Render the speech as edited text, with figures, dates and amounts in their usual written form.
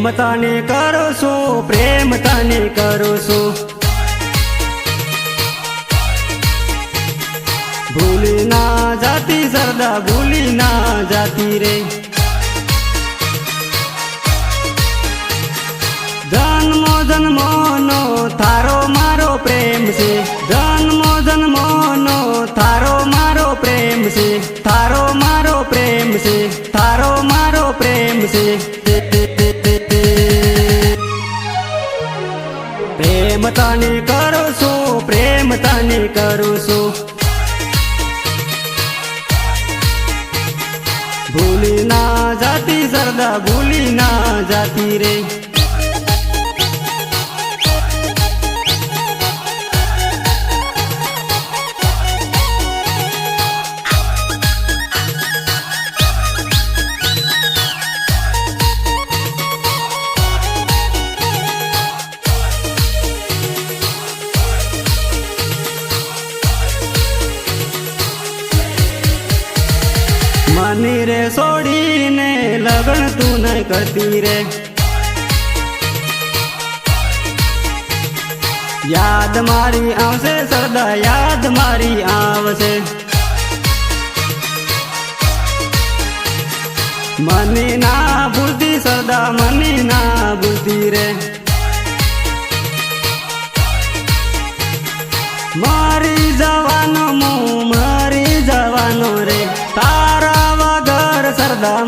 પ્રેમ તને કરું છું, પ્રેમ તને કરું છું, ભૂલી ના જાતી સરદા, ભૂલી ના જાતી રે. જન્મો જન્મોનો થારો મારો પ્રેમ છે, જન્મો જન્મોનો થારો મારો પ્રેમ છે, થારો મારો પ્રેમ છે, થારો મારો પ્રેમ છે. પ્રેમ તને કરું છું, પ્રેમ તને કરું છું, ભૂલી ના જાતી સરદા, ભૂલી ના જાતી રે. મને રે છોડીને લગન તું નહીં કરતી રે, યાદ મારી આવશે સરદા, યાદ મારી આવશે. મને ના ભૂલતી સરદા, મને ના ભૂલતી રે. મારી જવાનો મું, મારી જવાનો રે, તારા વગર સરદા.